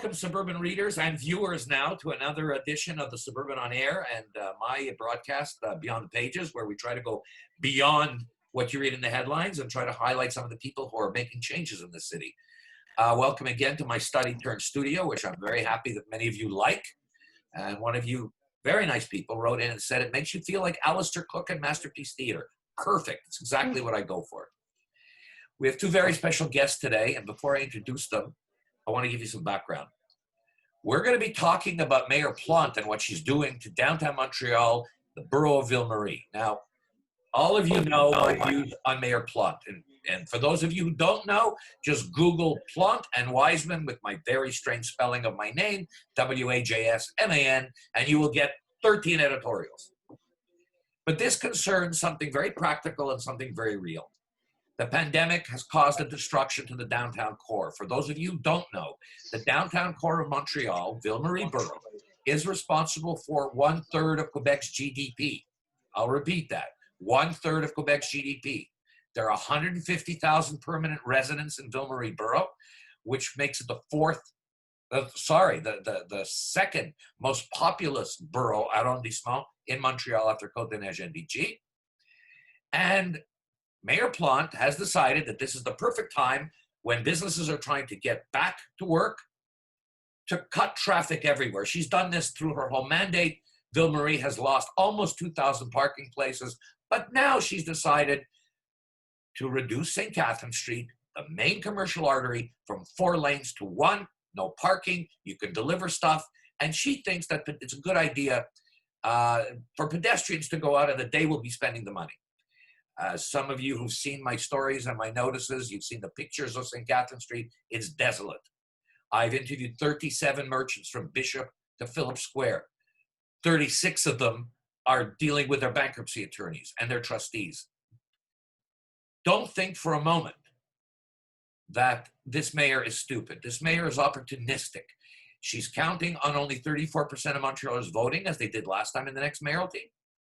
Welcome, suburban readers and viewers, now to another edition of the Suburban on Air and my broadcast, Beyond the Pages, where we try to go beyond what you read in the headlines and try to highlight some of the people who are making changes in the city. Welcome again to my study turned studio, which I'm very happy that many of you like. And one of you very nice people wrote in and said, it makes you feel like Alistair Cook and Masterpiece Theatre. Perfect. It's exactly what I go for. We have two very special guests today, and before I introduce them, I want to give you some background. We're going to be talking about Mayor Plante and what she's doing to downtown Montreal, the borough of Ville-Marie. Now, all of you know my views on Mayor Plante. And for those of you who don't know, just Google Plante and Wiseman with my very strange spelling of my name, W-A-J-S-M-A-N, and you will get 13 editorials. But this concerns something very practical and something very real. The pandemic has caused a destruction to the downtown core. For those of you who don't know, the downtown core of Montreal, Ville-Marie borough, is responsible for 1/3 of Quebec's GDP. I'll repeat that, 1/3 of Quebec's GDP. There are 150,000 permanent residents in Ville-Marie borough, which makes it the second most populous borough arrondissement in Montreal after Côte-des-Neiges and Vichy. And Mayor Plante has decided that this is the perfect time when businesses are trying to get back to work to cut traffic everywhere. She's done this through her whole mandate. Ville-Marie has lost almost 2,000 parking places, but now she's decided to reduce St. Catherine Street, the main commercial artery, from 4 lanes to 1, no parking, you can deliver stuff, and she thinks that it's a good idea for pedestrians to go out and that they will be spending the money. Some of you who've seen my stories and my notices, you've seen the pictures of St. Catherine Street, it's desolate. I've interviewed 37 merchants from Bishop to Phillips Square. 36 of them are dealing with their bankruptcy attorneys and their trustees. Don't think for a moment that this mayor is stupid. This mayor is opportunistic. She's counting on only 34% of Montrealers voting, as they did last time in the next mayoralty.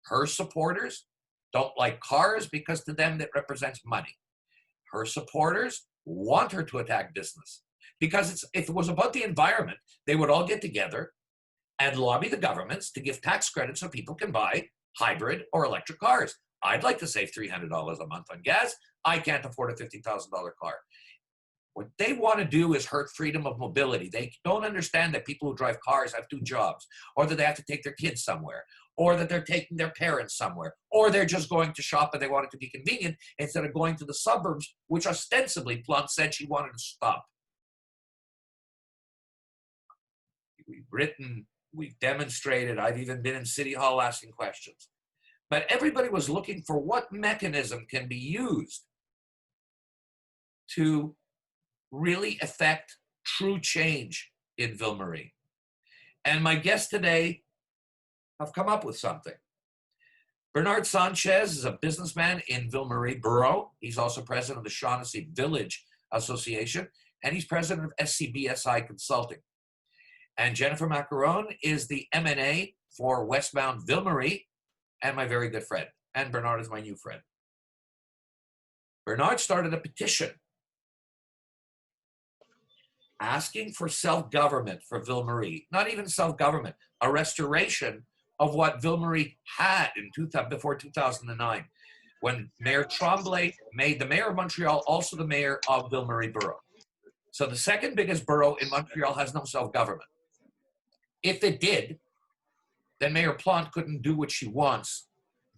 Her supporters don't like cars because to them that represents money. Her supporters want her to attack business because if it was about the environment, they would all get together and lobby the governments to give tax credits so people can buy hybrid or electric cars. I'd like to save $300 a month on gas. I can't afford a $50,000 car. What they want to do is hurt freedom of mobility. They don't understand that people who drive cars have 2 jobs, or that they have to take their kids somewhere, or that they're taking their parents somewhere, or they're just going to shop and they want it to be convenient instead of going to the suburbs, which ostensibly Plante said she wanted to stop. We've written, we've demonstrated, I've even been in City Hall asking questions. But everybody was looking for what mechanism can be used to really affect true change in Ville-Marie. And my guests today have come up with something. Bernard Sanchez is a businessman in Ville-Marie borough. He's also president of the Shaughnessy Village Association, and he's president of SCBSI Consulting. And Jennifer Maccarone is the M&A for Westbound Ville-Marie, and my very good friend. And Bernard is my new friend. Bernard started a petition asking for self-government for Ville-Marie. Not even self-government, a restoration of what Ville-Marie had before 2009, when Mayor Tremblay made the mayor of Montreal also the mayor of Ville-Marie borough. So the second biggest borough in Montreal has no self-government. If it did, then Mayor Plante couldn't do what she wants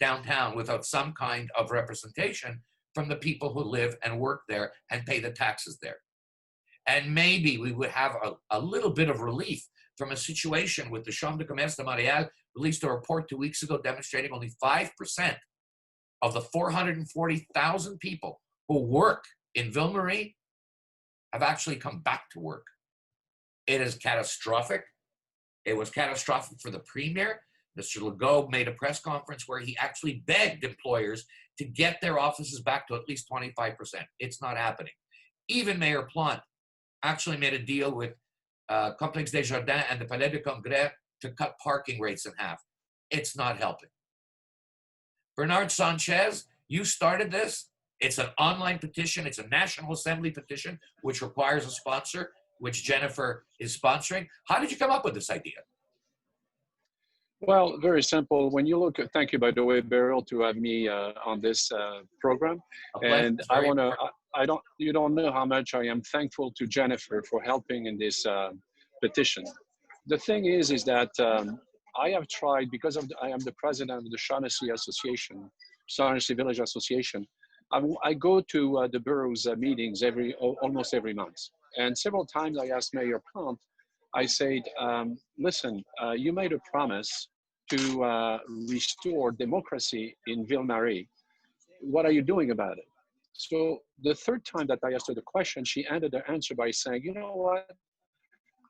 downtown without some kind of representation from the people who live and work there and pay the taxes there. And maybe we would have a little bit of relief from a situation with the Chambre de Commerce de Montréal released a report 2 weeks ago demonstrating only 5% of the 440,000 people who work in Ville-Marie have actually come back to work. It is catastrophic. It was catastrophic for the premier. Mr. Legault made a press conference where he actually begged employers to get their offices back to at least 25%. It's not happening. Even Mayor Plante actually made a deal with Complexe Desjardins and the Palais de Congrès to cut parking rates in half. It's not helping. Bernard Sanchez, you started this. It's an online petition. It's a National Assembly petition, which requires a sponsor. which Jennifer is sponsoring. How did you come up with this idea? Well, very simple. When you look at, thank you, by the way, Beryl, to have me on this program. And I want to, you don't know how much I am thankful to Jennifer for helping in this petition. The thing is that I have tried, because I am the president of the Shaughnessy Association, Shaughnessy Village Association. I go to the borough's meetings almost every month. And several times I asked Mayor Plante, I said, listen, you made a promise to restore democracy in Ville-Marie. What are you doing about it? So the third time that I asked her the question, she ended her answer by saying, you know what?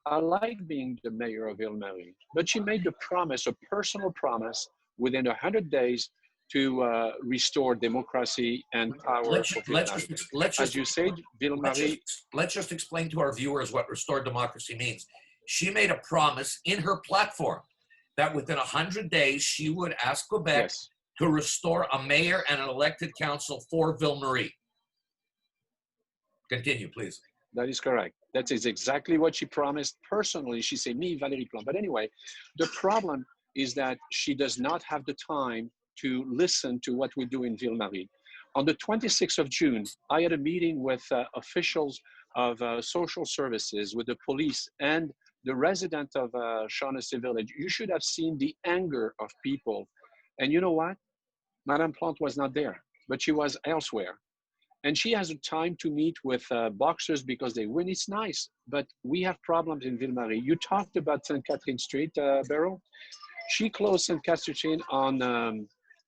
I like being the mayor of Ville-Marie, but she made the promise, a personal promise, within 100 days to restore democracy and power for Ville-Marie. As you said, Ville-Marie. Let's just explain to our viewers what restored democracy means. She made a promise in her platform that within 100 days, she would ask Quebec to restore a mayor and an elected council for Ville-Marie. Continue, please. That is correct. That is exactly what she promised personally. She said, me, Valérie Plante. But anyway, the problem is that she does not have the time to listen to what we do in Ville-Marie. On the 26th of June, I had a meeting with officials of social services, with the police and the resident of Shaughnessy Village. You should have seen the anger of people. And you know what? Madame Plante was not there, but she was elsewhere. And she has a time to meet with boxers because they win. It's nice, but we have problems in Ville-Marie. You talked about St. Catherine Street, Beryl. She closed St. Catherine Street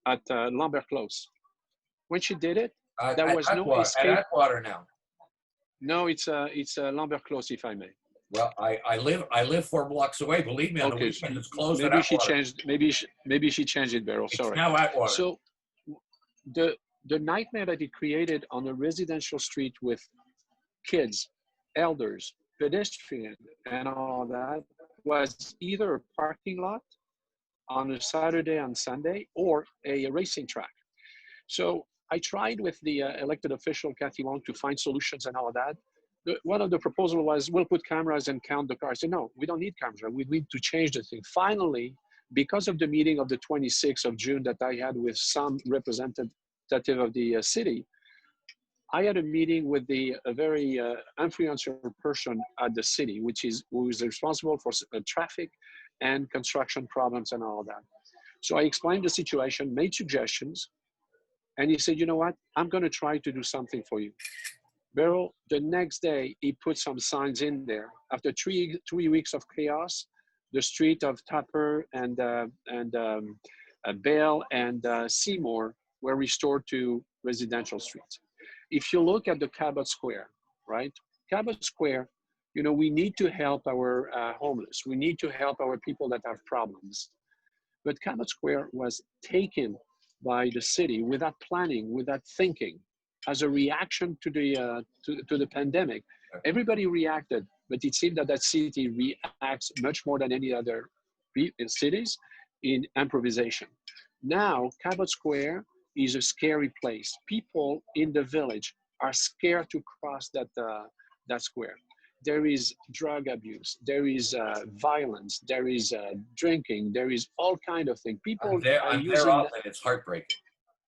at Lambert Close. When she did it, there was no escape. At Atwater now. No, it's Lambert Close, if I may. Well, I live 4 blocks away. Believe me, on the weekend it's closed. Maybe she changed. Maybe she changed it, Beryl. Sorry. It's now Atwater. So the nightmare that it created on a residential street with kids, elders, pedestrians, and all that was either a parking lot on a Saturday and Sunday or a racing track. So I tried with the elected official, Cathy Wong, to find solutions and all that. One of the proposals was, we'll put cameras and count the cars. I said, no, we don't need cameras. We need to change the thing. Finally, because of the meeting of the 26th of June that I had with some representative of the city, I had a meeting with a very influential person at the city, who is responsible for traffic and construction problems and all that. So I explained the situation, made suggestions, and he said, you know what? I'm going to try to do something for you. Beryl, the next day, he put some signs in there. After three weeks of chaos, the street of Tupper and Bale and Seymour were restored to residential streets. If you look at the Cabot Square, right? Cabot Square, you know, we need to help our homeless. We need to help our people that have problems. But Cabot Square was taken by the city without planning, without thinking, as a reaction to the pandemic. Everybody reacted, but it seemed that city reacts much more than any other cities in improvisation. Now, Cabot Square is a scary place. People in the village are scared to cross that square. There is drug abuse, there is violence, there is drinking, there is all kind of things. People are using that. It's heartbreaking.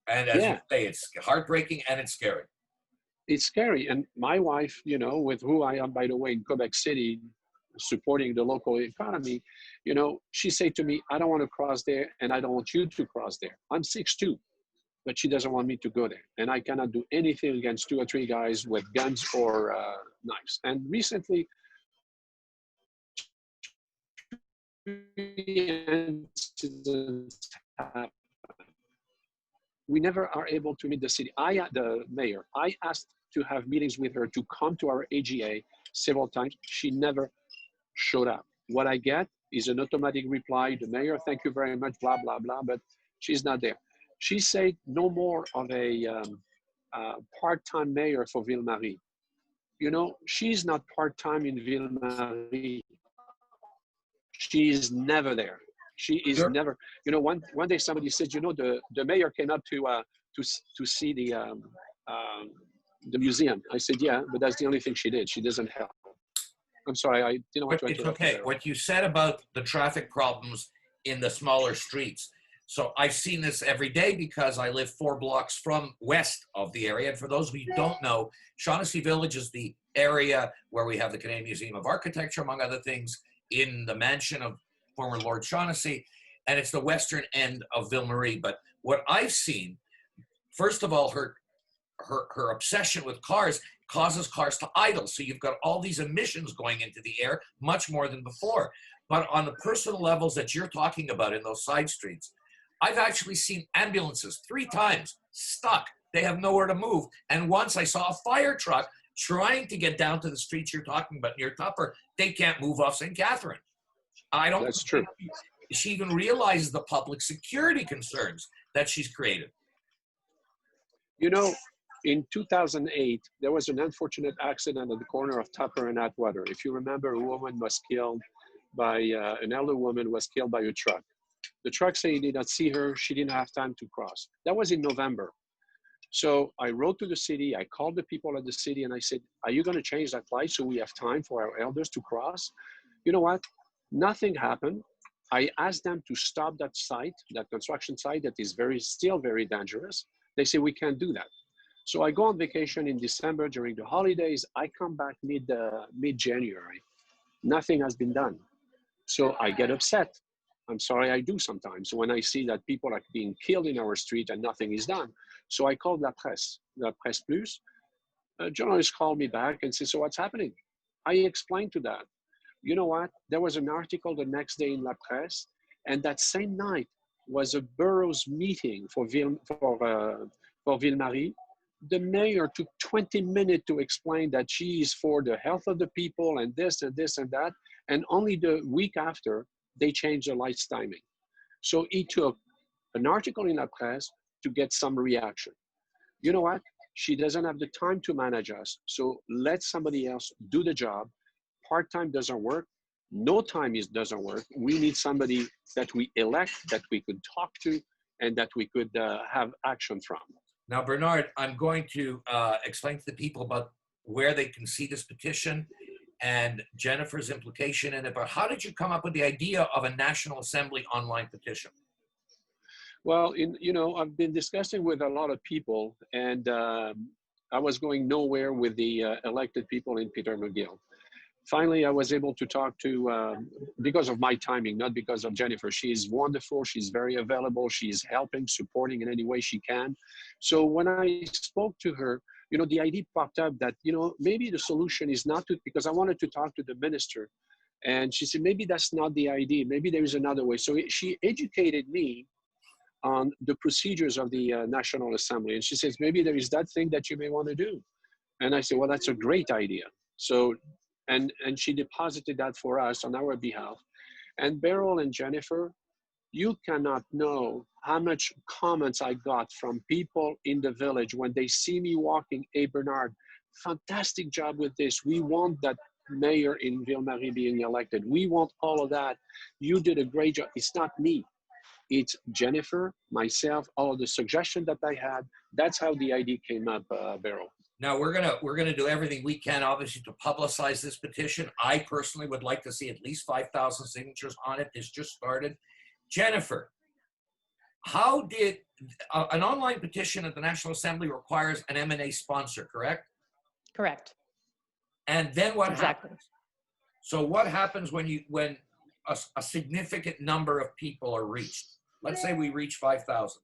And as you say, it's heartbreaking and it's scary. It's scary. And my wife, you know, with who I am, by the way, in Quebec City, supporting the local economy, you know, she said to me, I don't want to cross there and I don't want you to cross there. I'm 6'2", but she doesn't want me to go there. And I cannot do anything against 2 or 3 guys with guns or knives. And recently, we never are able to meet the city. The mayor, I asked to have meetings with her to come to our AGA several times. She never showed up. What I get is an automatic reply, the mayor, thank you very much, blah, blah, blah, but she's not there. She said no more of a part-time mayor for Ville-Marie. You know, she's not part-time in Ville-Marie. She is never there. She is never, you know, one day somebody said, you know, the mayor came up to see the museum. I said, yeah, but that's the only thing she did. She doesn't help. I'm sorry, I didn't want to It's interrupt you okay. there. What you said about the traffic problems in the smaller streets. So I've seen this every day because I live 4 blocks from west of the area. And for those of you who don't know, Shaughnessy Village is the area where we have the Canadian Museum of Architecture, among other things, in the mansion of former Lord Shaughnessy. And it's the western end of Ville Marie. But what I've seen, first of all, her obsession with cars causes cars to idle. So you've got all these emissions going into the air, much more than before. But on the personal levels that you're talking about in those side streets, I've actually seen ambulances 3 times stuck. They have nowhere to move. And once I saw a fire truck trying to get down to the streets you're talking about near Tupper. They can't move off St. Catherine. I don't That's true. think she even realizes the public security concerns that she's created. You know, in 2008, there was an unfortunate accident at the corner of Tupper and Atwater. If you remember, a woman was killed by, an elder woman was killed by a truck. The truck said he did not see her. She didn't have time to cross. That was in November. So I wrote to the city. I called the people at the city and I said, are you going to change that light so we have time for our elders to cross? You know what? Nothing happened. I asked them to stop that site, that construction site that is still very dangerous. They say we can't do that. So I go on vacation in December during the holidays. I come back mid-January. Nothing has been done. So I get upset. I'm sorry, I do sometimes when I see that people are being killed in our street and nothing is done. So I called La Presse Plus. A journalist called me back and said, so what's happening? I explained to that. You know what? There was an article the next day in La Presse, and that same night was a borough's meeting for Ville Marie. The mayor took 20 minutes to explain that she is for the health of the people and this and this and that. And only the week after, they changed the lights timing. So he took an article in La Presse to get some reaction. You know what? She doesn't have the time to manage us. So let somebody else do the job. Part-time doesn't work. No time doesn't work. We need somebody that we elect, that we could talk to, and that we could have action from. Now, Bernard, I'm going to explain to the people about where they can see this petition and Jennifer's implication in it. But how did you come up with the idea of a National Assembly online petition? Well, I've been discussing with a lot of people, and I was going nowhere with the elected people in Peter McGill. Finally, I was able to talk to, because of my timing, not because of Jennifer. She's wonderful. She's very available. She's helping, supporting in any way she can. So when I spoke to her, the idea popped up that, maybe the solution is not to, because I wanted to talk to the minister. And she said, maybe that's not the idea. Maybe there is another way. So she educated me on the procedures of the National Assembly. And she says, maybe there is that thing that you may want to do. And I said, well, that's a great idea. So, and she deposited that for us on our behalf. And Beryl and Jennifer, you cannot know how much comments I got from people in the village when they see me walking. Hey, Bernard, fantastic job with this. We want that mayor in Ville Marie being elected. We want all of that. You did a great job. It's not me. It's Jennifer, myself, all of the suggestions that I had. That's how the idea came up, Beryl. Now we're gonna do everything we can, obviously, to publicize this petition. I personally would like to see at least 5,000 signatures on it. It's just started. Jennifer, how did an online petition at the National Assembly requires an M&A sponsor, correct? Correct. And then what Exactly. happens? So what happens when a significant number of people are reached? Let's say we reach 5,000.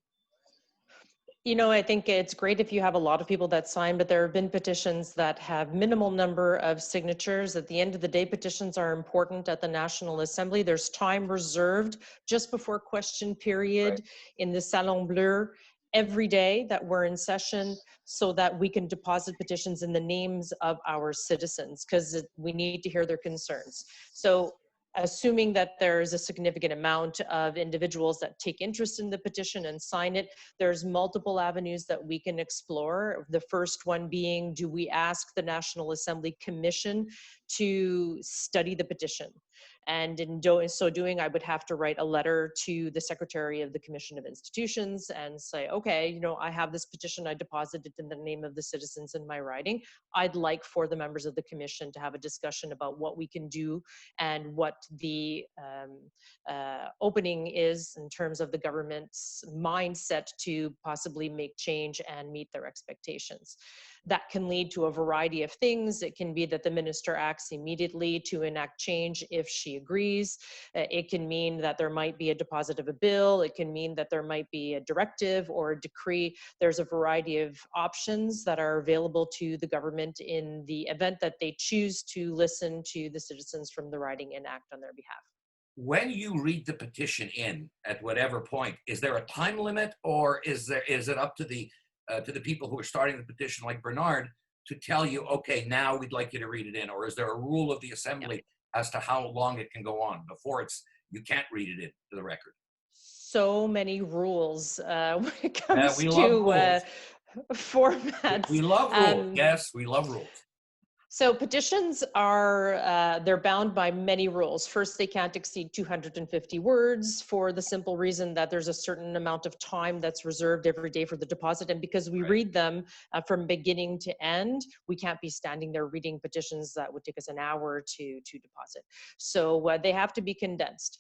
I think it's great if you have a lot of people that sign, but there have been petitions that have minimal number of signatures. At the end of the day, petitions are important at the National Assembly. There's time reserved just before question period in the Salon Bleu every day that we're in session so that we can deposit petitions in the names of our citizens because we need to hear their concerns. So assuming that there's a significant amount of individuals that take interest in the petition and sign it, there's multiple avenues that we can explore. The first one being, do we ask the National Assembly Commission to study the petition? And in so doing, I would have to write a letter to the Secretary of the Commission of Institutions and say, okay, you know, I have this petition, I deposited in the name of the citizens in my writing. I'd like for the members of the commission to have a discussion about what we can do and what the opening is in terms of the government's mindset to possibly make change and meet their expectations. That can lead to a variety of things. It can be that the minister acts immediately to enact change if she agrees. It can mean that there might be a deposit of a bill. It can mean that there might be a directive or a decree. There's a variety of options that are available to the government in the event that they choose to listen to the citizens from the riding and act on their behalf. When you read the petition in at whatever point, is there a time limit, or is it up to the people who are starting the petition, like Bernard, to tell you, okay, now we'd like you to read it in? Or is there a rule of the assembly as to how long it can go on before you can't read it into the record? So many rules when it comes we to love formats. We love rules. Yes, we love rules. So petitions are, they're bound by many rules. First, they can't exceed 250 words for the simple reason that there's a certain amount of time that's reserved every day for the deposit. And because we read them from beginning to end, we can't be standing there reading petitions that would take us an hour to deposit. So they have to be condensed.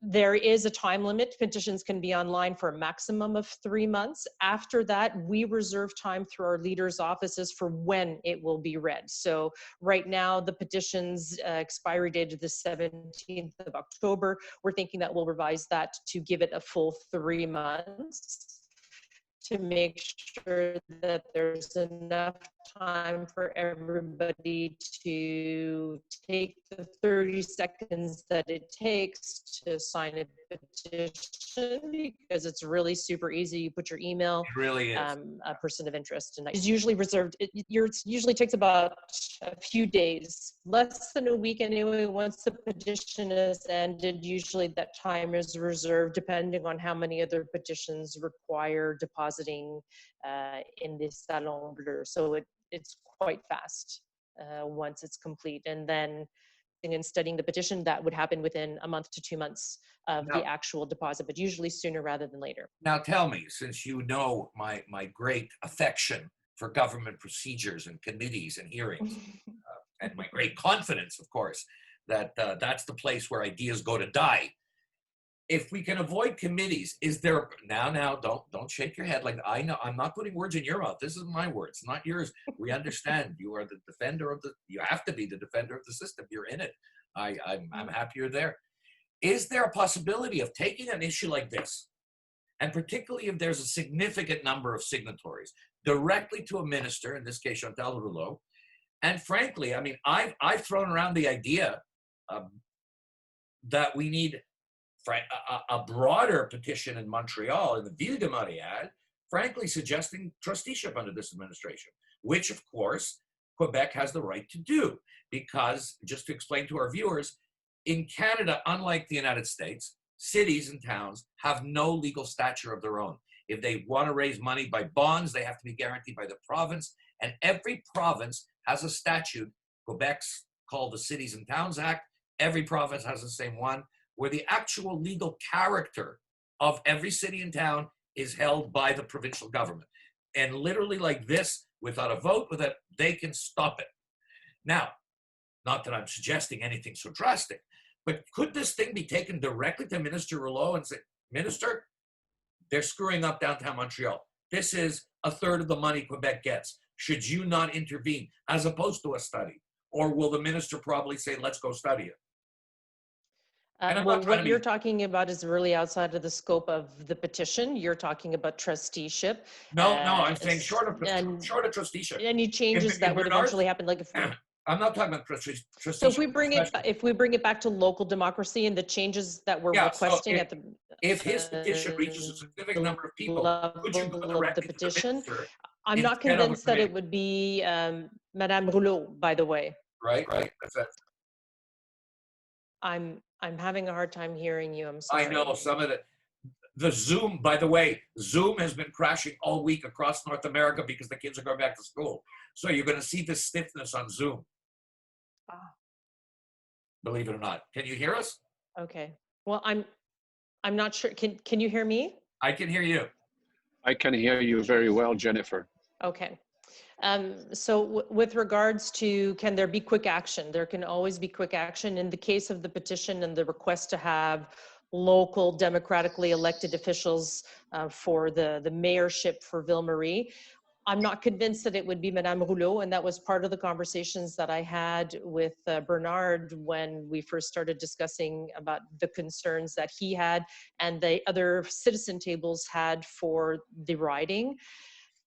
There is a time limit. Petitions can be online for a maximum of 3 months. After that, we reserve time through our leaders' offices for when it will be read. So right now, the petition's expiry date is the 17th of October. We're thinking that we'll revise that to give it a full 3 months to make sure that there's enough time for everybody to take the 30 seconds that it takes to sign a petition, because it's really super easy. You put your email, It really is. a person of interest, and it's usually reserved. It usually takes about a few days, less than a week anyway. Once the petition is ended, usually that time is reserved, depending on how many other petitions require depositing in the salon bleu. So it's quite fast once it's complete. And then in studying the petition, that would happen within a month to 2 months of the actual deposit, but usually sooner rather than later. Now tell me, since you know my great affection for government procedures and committees and hearings, and my great confidence, of course, that that's the place where ideas go to die. If we can avoid committees, is there now don't shake your head like I know I'm not putting words in your mouth. This is my words, not yours. We understand you are the defender of you have to be the defender of the system. You're in it. I'm happy you're there. Is there a possibility of taking an issue like this, and particularly if there's a significant number of signatories, directly to a minister, in this case Chantal Rouleau? And frankly, I mean, I've thrown around the idea that we need a broader petition in Montreal, in the Ville de Montréal, frankly suggesting trusteeship under this administration, which of course Quebec has the right to do. Because, just to explain to our viewers, in Canada, unlike the United States, cities and towns have no legal stature of their own. If they want to raise money by bonds, they have to be guaranteed by the province, and every province has a statute. Quebec's called the Cities and Towns Act. Every province has the same one, where the actual legal character of every city and town is held by the provincial government. And literally like this, without a vote, they can stop it. Now, not that I'm suggesting anything so drastic, but could this thing be taken directly to Minister Rouleau and say, Minister, they're screwing up downtown Montreal. This is a third of the money Quebec gets. Should you not intervene, as opposed to a study? Or will the minister probably say, let's go study it? Well, what you're talking about is really outside of the scope of the petition. You're talking about trusteeship. No, I'm saying short of trusteeship. Any changes that would eventually happen, like if I'm not talking about trusteeship. So if we bring it back to local democracy and the changes that we're requesting at the if his petition reaches a significant number of people, could you go directly to the petition? I'm not convinced that it would be Madame Rouleau, by the way. Right. That's it. I'm having a hard time hearing you. I'm sorry. I know some of the Zoom, by the way, Zoom has been crashing all week across North America because the kids are going back to school. So you're going to see this stiffness on Zoom. believe it or not. Can you hear us? Okay. Well, I'm not sure. Can you hear me? I can hear you. I can hear you very well, Jennifer. Okay. So with regards to, can there be quick action? There can always be quick action. In the case of the petition and the request to have local democratically elected officials for the mayorship for Ville-Marie, I'm not convinced that it would be Madame Rouleau, and that was part of the conversations that I had with Bernard when we first started discussing about the concerns that he had and the other citizen tables had for the riding.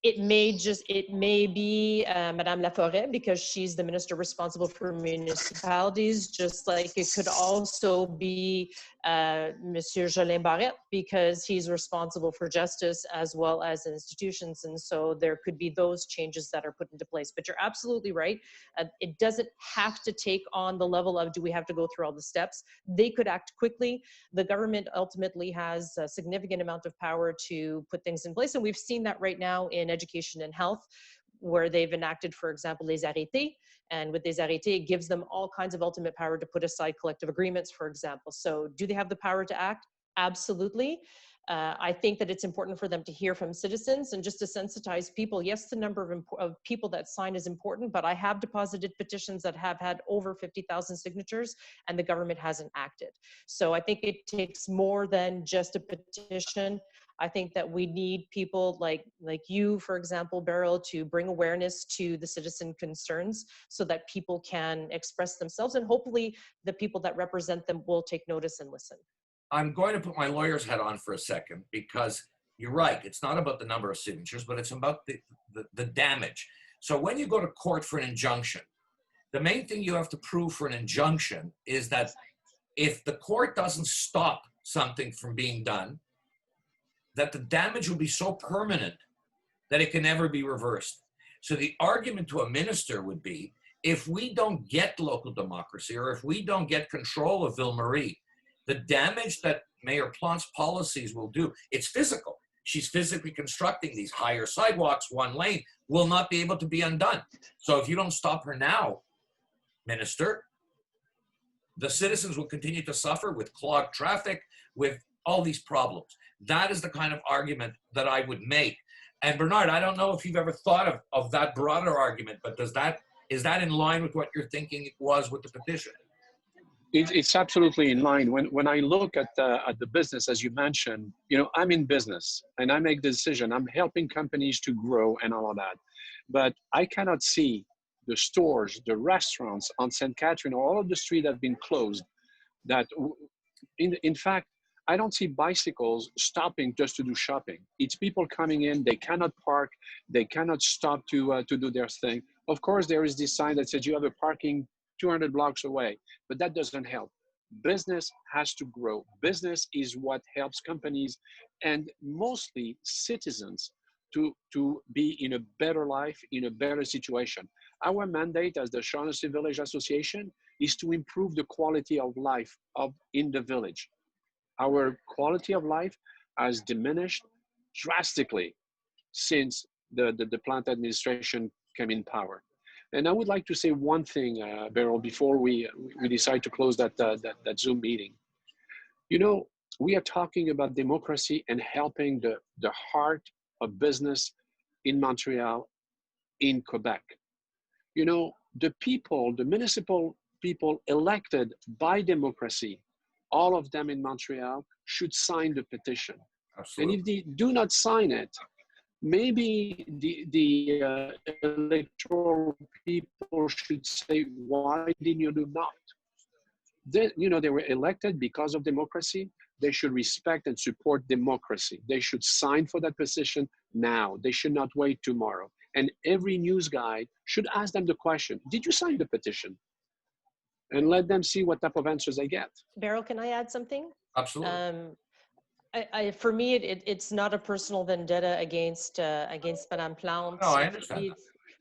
It may be Madame Laforêt, because she's the minister responsible for municipalities, just like it could also be Monsieur Jolin Barrette, because he's responsible for justice as well as institutions. And so there could be those changes that are put into place. But you're absolutely right. It doesn't have to take on the level of, do we have to go through all the steps? They could act quickly. The government ultimately has a significant amount of power to put things in place. And we've seen that right now in education and health, where they've enacted, for example, les arrêtés. And with les arrêtés, it gives them all kinds of ultimate power to put aside collective agreements, for example. So do they have the power to act? Absolutely. I think that it's important for them to hear from citizens and just to sensitize people. Yes, the number of people that sign is important, but I have deposited petitions that have had over 50,000 signatures and the government hasn't acted. So I think it takes more than just a petition. I think that we need people like you, for example, Beryl, to bring awareness to the citizen concerns so that people can express themselves, and hopefully the people that represent them will take notice and listen. I'm going to put my lawyer's hat on for a second, because you're right. It's not about the number of signatures, but it's about the damage. So when you go to court for an injunction, the main thing you have to prove for an injunction is that if the court doesn't stop something from being done, that the damage will be so permanent that it can never be reversed. So the argument to a minister would be, if we don't get local democracy, or if we don't get control of Ville-Marie, the damage that Mayor Plante's policies will do, it's physical. She's physically constructing these higher sidewalks, one lane, will not be able to be undone. So if you don't stop her now, Minister, the citizens will continue to suffer with clogged traffic, with all these problems. That is the kind of argument that I would make. And Bernard, I don't know if you've ever thought of that broader argument, but is that in line with what you're thinking it was with the petition? It's absolutely in line. When I look at the business, as you mentioned, I'm in business and I make the decision. I'm helping companies to grow and all of that. But I cannot see the stores, the restaurants on St. Catherine, all of the street have been closed. That, in fact, I don't see bicycles stopping just to do shopping. It's people coming in, they cannot park, they cannot stop to do their thing. Of course, there is this sign that says you have a parking 200 blocks away, but that doesn't help. Business has to grow. Business is what helps companies and mostly citizens to be in a better life, in a better situation. Our mandate as the Shaughnessy Village Association is to improve the quality of life in the village. Our quality of life has diminished drastically since the Plante administration came in power. And I would like to say one thing, Beryl, before we decide to close that Zoom meeting. We are talking about democracy and helping the heart of business in Montreal, in Quebec. The people, the municipal people elected by democracy, all of them in Montreal should sign the petition. Absolutely. And if they do not sign it, maybe the electoral people should say, why didn't you do not? They were elected because of democracy. They should respect and support democracy. They should sign for that petition now. They should not wait tomorrow. And every news guy should ask them the question, did you sign the petition? And let them see what type of answers they get. Beryl, can I add something? Absolutely. For me, it's not a personal vendetta against Madame Plante. No, I understand.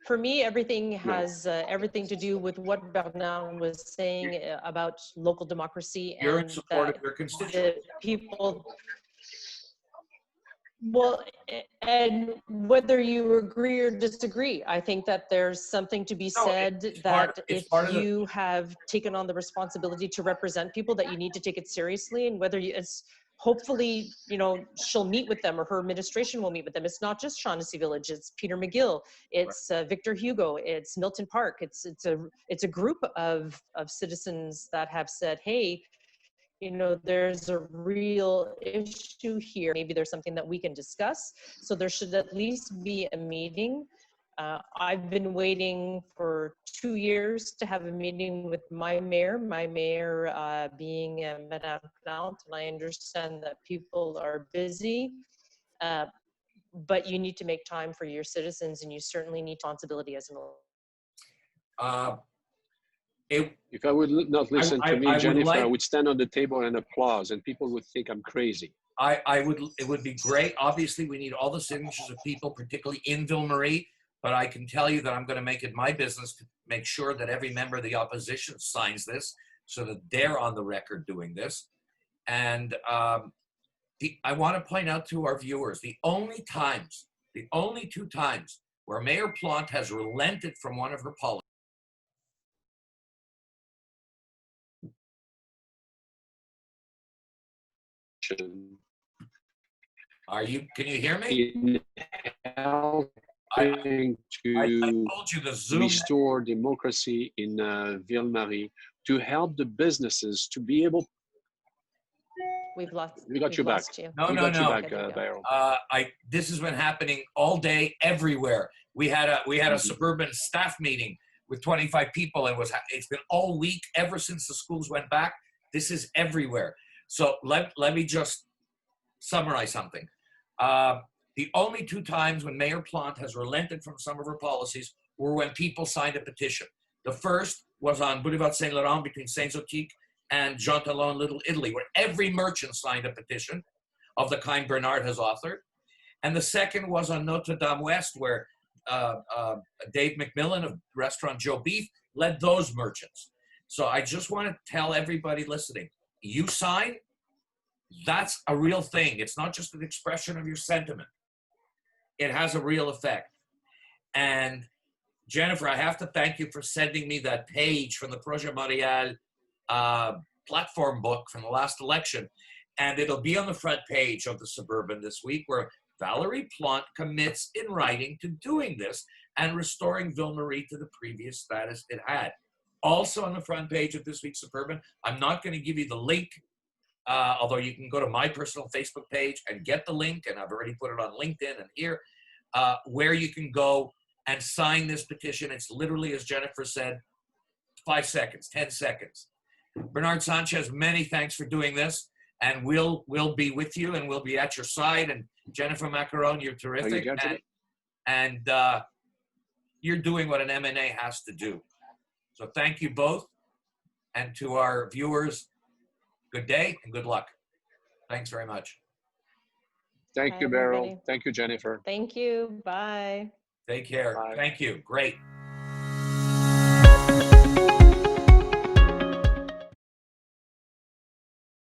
For me, everything has everything to do with what Bernard was saying about local democracy. You're and in support of your constituents. People. Well, and whether you agree or disagree, I think that there's something to be No, said it's that part if of the, you have taken on the responsibility to represent people, that you need to take it seriously, and whether you, it's hopefully, you know, she'll meet with them or her administration will meet with them. It's not just Shaughnessy Village, it's Peter McGill, it's Victor Hugo, it's Milton Park, it's a group of citizens that have said, hey, you know, there's a real issue here. Maybe there's something that we can discuss. So there should at least be a meeting. I've been waiting for 2 years to have a meeting with my mayor being Madame Plante, and I understand that people are busy, but you need to make time for your citizens, and you certainly need responsibility as an If I would not listen to me, I would Jennifer, I like- would stand on the table and applause, and people would think I'm crazy. it would be great. Obviously, we need all the signatures of people, particularly in Ville-Marie, but I can tell you that I'm going to make it my business to make sure that every member of the opposition signs this so that they're on the record doing this. And I want to point out to our viewers, the only two times where Mayor Plante has relented from one of her policies. Can you hear me? In helping I to told you the Zoom. restore democracy in Ville-Marie, to help the businesses to be able. we've lost. We got we've you back. lost you. No, We no, got you no. back, Okay, there you go. Beryl. This has been happening all day, everywhere. We had a suburban staff meeting with 25 people, and it's been all week ever since the schools went back. This is everywhere. So let me just summarize something. The only two times when Mayor Plante has relented from some of her policies were when people signed a petition. The first was on Boulevard Saint Laurent between Saint-Zotique and Jean Talon, Little Italy, where every merchant signed a petition of the kind Bernard has authored. And the second was on Notre Dame West, where Dave McMillan of restaurant Joe Beef led those merchants. So I just want to tell everybody listening, you sign, that's a real thing. It's not just an expression of your sentiment. It has a real effect. And Jennifer, I have to thank you for sending me that page from the Projet Montréal platform book from the last election. And it'll be on the front page of the Suburban this week, where Valérie Plante commits in writing to doing this and restoring Ville-Marie to the previous status it had. Also on the front page of this week's Suburban, I'm not going to give you the link, although you can go to my personal Facebook page and get the link, and I've already put it on LinkedIn and here, where you can go and sign this petition. It's literally, as Jennifer said, 5 seconds, 10 seconds. Bernard Sanchez, many thanks for doing this, and we'll be with you, and we'll be at your side. And Jennifer Maccarone, you're terrific, and you're doing what an MNA has to do. So thank you both, and to our viewers, good day and good luck. Thanks very much. Thank Bye, you, Beryl. everybody. Thank you, Jennifer. Thank you. Bye. Take care. Bye. Thank you. Great.